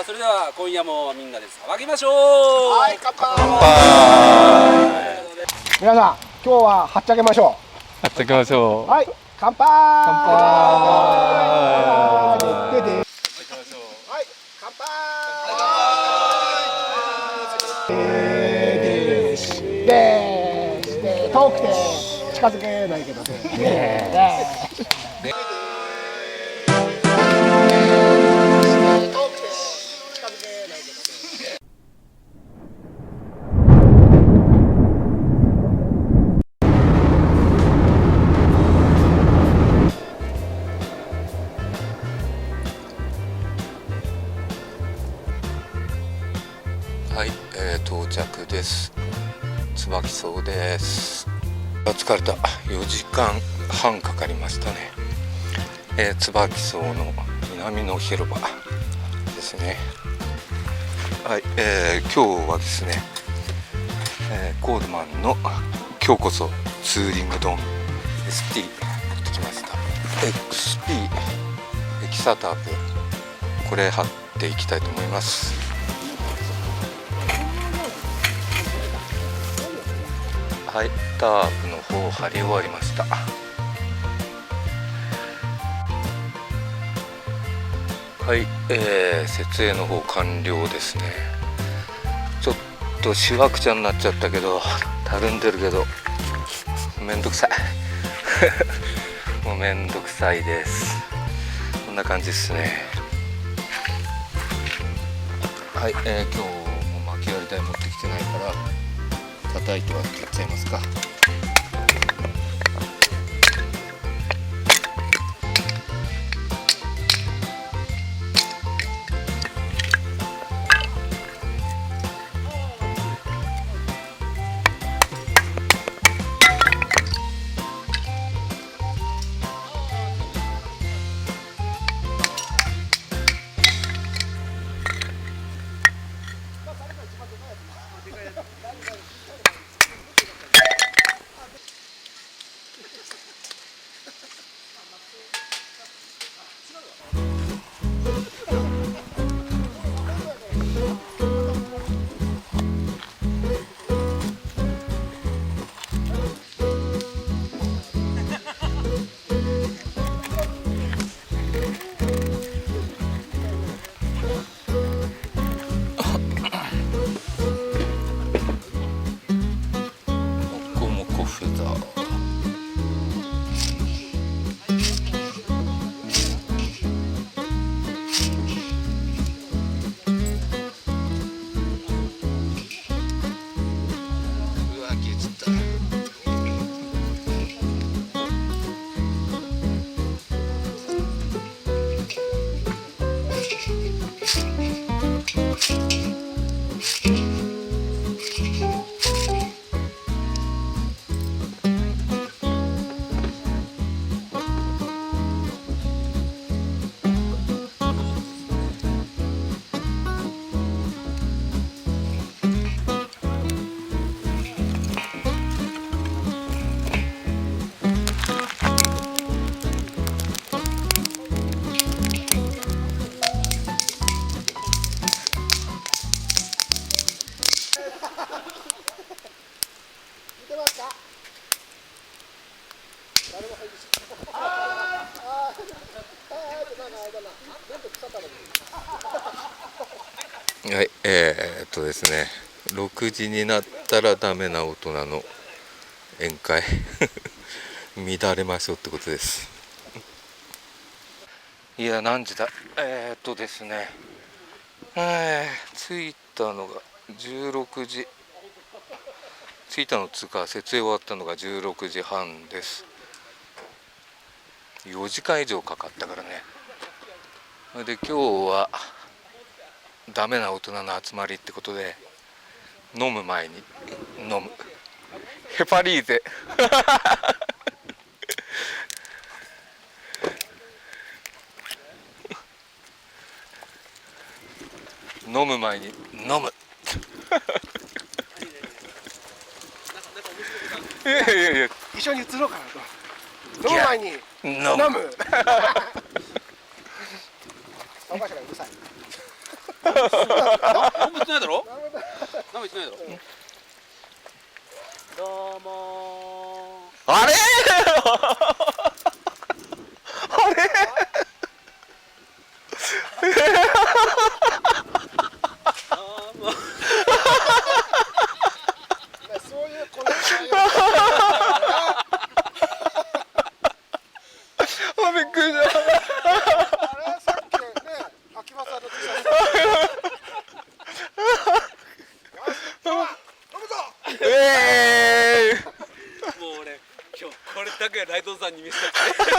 それでは今夜もみんなで騒ぎましょう。はい、乾杯。皆さん、今日ははっちゃけましょはっちゃけましょう。はい、乾杯。乾杯。でで。はい、乾杯。で遠くて近づけないけどね。はい、到着です。椿荘です。疲れた。4時間半かかりましたね。椿荘の南の広場ですね。はい、今日はですね、コールマンの今日こそツーリング丼 ST 持ってきました。 XP エキサタープ、これ貼っていきたいと思います。はい、タープの方貼り終わりました。はい、設営の方完了ですね。ちょっとしわくちゃになっちゃったけど、たるんでるけどめんどくさいもうめんどくさいです。こんな感じですね。はい、今日も薪割り台持ってきてないから叩いて割ってやっちゃいますか。はい、ですね、6時になったらダメな大人の宴会乱れましょうってことです。いや、何時だ。ですね、着いたのが16時、着いたのつうか設営終わったのが16時半です。4時間以上かかったからね。で、今日はダメな大人の集まりってことで、飲む前に飲むヘパリーゼ飲む前に飲むいやいやいや、一緒に移ろうかなと。飲む前に飲む。参加者がうるさい。何も言ってないだろ。何も言ってないだろ。どうもあれあれそういうこのびっくりした。さっきね、秋葉さんの T シャツ。もう俺今日これだけライドさんに見せたくて。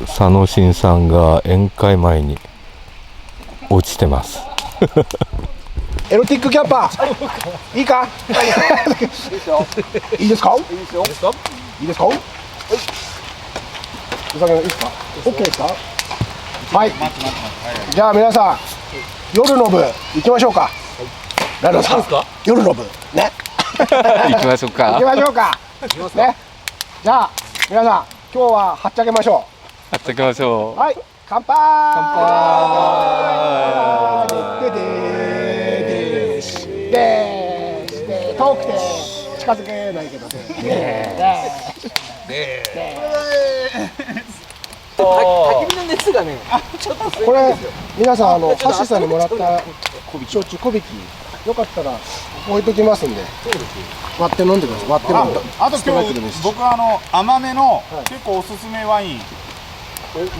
佐野真さんが宴会前に落ちてます。エロティックキャンパー。いいか。いいですよ。いいですか。いいですよ。いいですか。はい。お酒いいですか。オッケーですか。はい。じゃあ皆さん夜の部行きましょうか。ライドさん。夜の部ね。行きましょうか。行きましょうか。ね。じゃあ皆さん今日ははっちゃけましょやっていきましょう。はい。乾杯。で遠くて近づけないけど焚き火の熱がね、ちょっとこれ皆さんハッシーさんにもらった焼酎小引きよかったら置いときますんで割って飲んでください。割って飲んであと今日僕甘めの結構おすすめワイン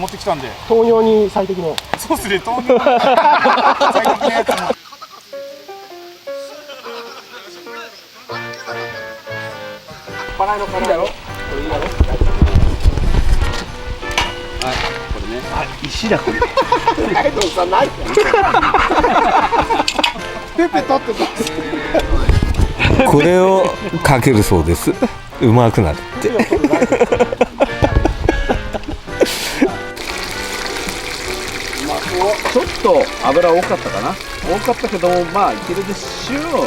持ってきたんで、糖尿に最適のそうですね、豆乳最適なやつも。払いの辛いだろ。これいいだろ。これね。石だこれ。ライドさんない。ペペ取ってた。う。これをかけるそうです。うまくなって。ちょっと油多かったかな。多かったけど、まあいけるでしょう。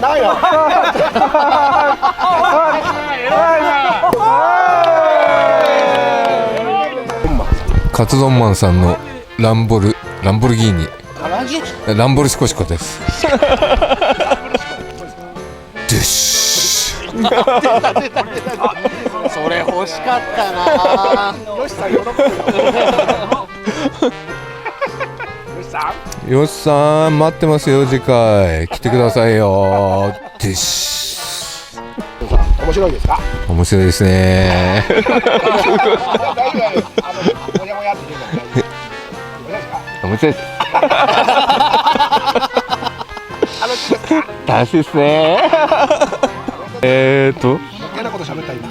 ないよ。カツ丼マンさんのランボルギーニランボルシコシコです。デュッシュ。それ欲しかったな。よしさん喜ぶよ。よしさん待ってますよ、次回来てくださいよ。デュッシュ。面白いですか。面白いですね。大丈夫。もやもやって言うから大丈夫。面白いです。楽しいですね。嫌なこと喋った今。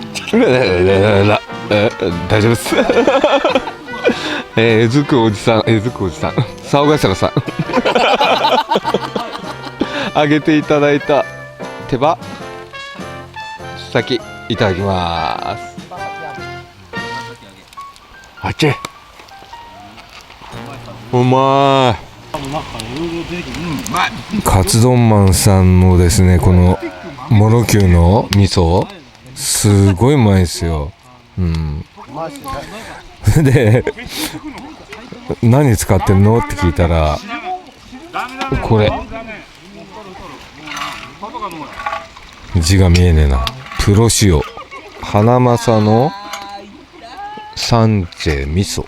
大丈夫です。ずくおじさん、騒がしらさん。あげていただいた手羽先いただきます。あっち。うまい。カツ丼マンさんのですね、このモロキューの味噌すごいうまいですよ。うん。で何使ってんのって聞いたら、これ字が見えねえな。プロ塩花正のサンチェ味噌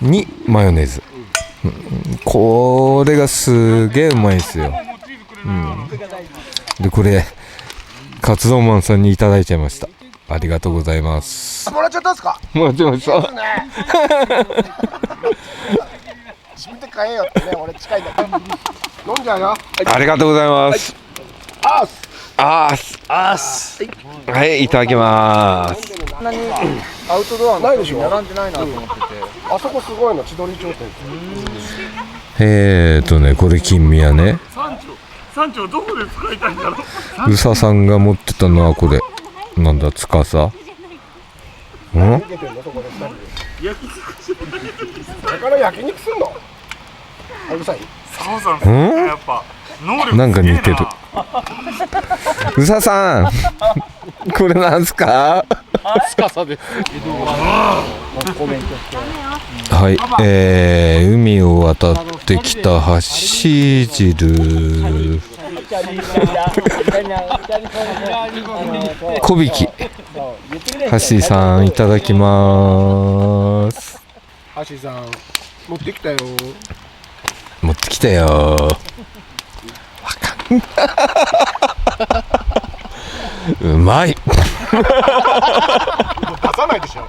にマヨネーズ、これがすげえうまいんですよ。でこれカツ丼マンさんにいただいちゃいました。ありがとうございます。もらっちゃったんですか。もらっちゃいました。自分で買えよってね、俺近いんだから飲んじゃうよ。ありがとうございます。はい、いただきます。こんなにアウトドアのないでしょ。並んでないなと思ってて、あそこすごいの、千鳥町店。これ金宮ね。山頂どこで使いたいんだろう。うささんが持ってたのはこれなんだ司？ん？逃げてんのそこで2人で。だから焼肉すんの？うるさい？サオさんうんやっぱ能力なんか似てる。うささんこれなんすか？はい、海を渡ってきた橋汁小引き橋さんいただきます。橋さん持ってきたよ。持ってきたよ。わかんうまい。出さないでしょ。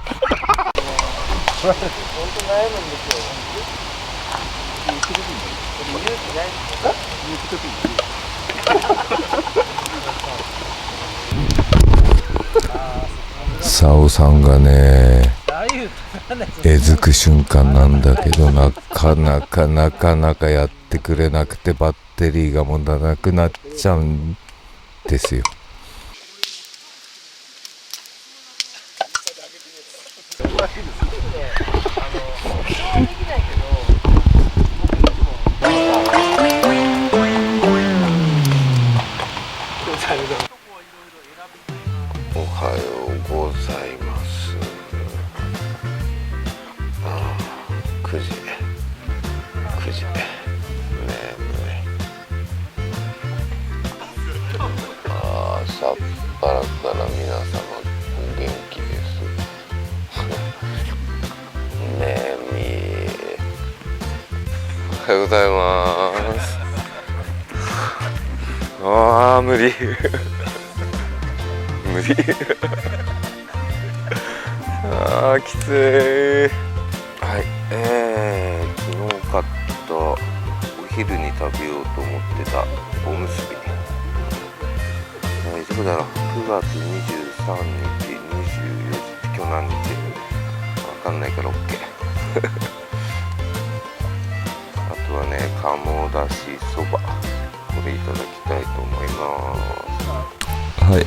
サオさんがねえずく瞬間なんだけどなかなかやってくれなくてバッテリーがもうなくなっちゃうんですよ。おはようございます。9時眠い。朝っぱらから皆様元気です。眠い。おはようございます。無理無理きつい。はい、昨日買ったお昼に食べようと思ってたおむすび、大丈夫だろう。9月23日24時、今日何日わかんないから OK あとはね、鴨だしそば、これいただきたいと思います。はい、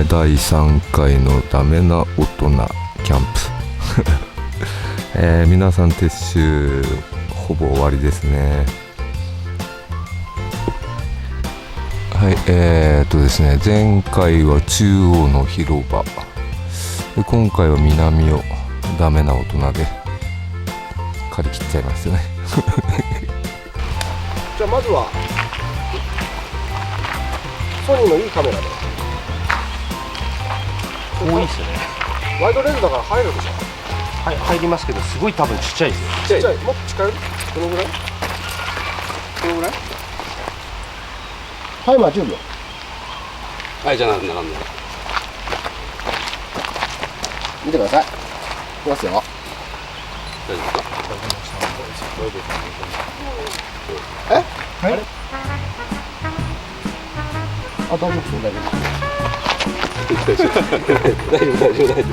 第3回のダメな大人キャンプ、皆さん撤収ほぼ終わりですね。はい、ですね、前回は中央の広場で、今回は南をダメな大人で借り切っちゃいましたねじゃあまずはソニーのいいカメラで。多いっすね。ワイドレンズだから入るでしょ。はい、入りますけど、すごい多分ちっちゃいです。ちっちゃい、もっと近い。どのぐらい？どのぐらい？タイマー10秒。はい、じゃあ並んで。見てください。いきますよ。大丈夫ですか？え？はい。あ、大丈夫です。大丈夫です。大丈夫。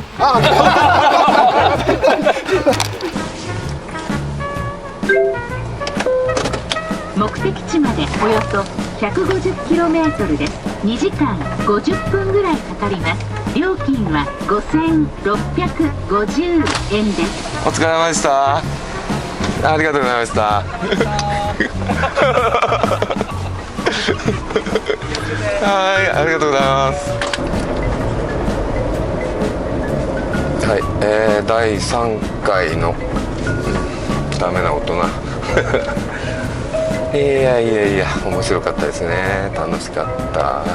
目的地までおよそ 150km です。2時間50分ぐらいかかります。料金は5650円です。お疲れ様でした。ありがとうございましたはい、ありがとうございます。はい、第3回のダメな大人いや面白かったですね。楽しかった。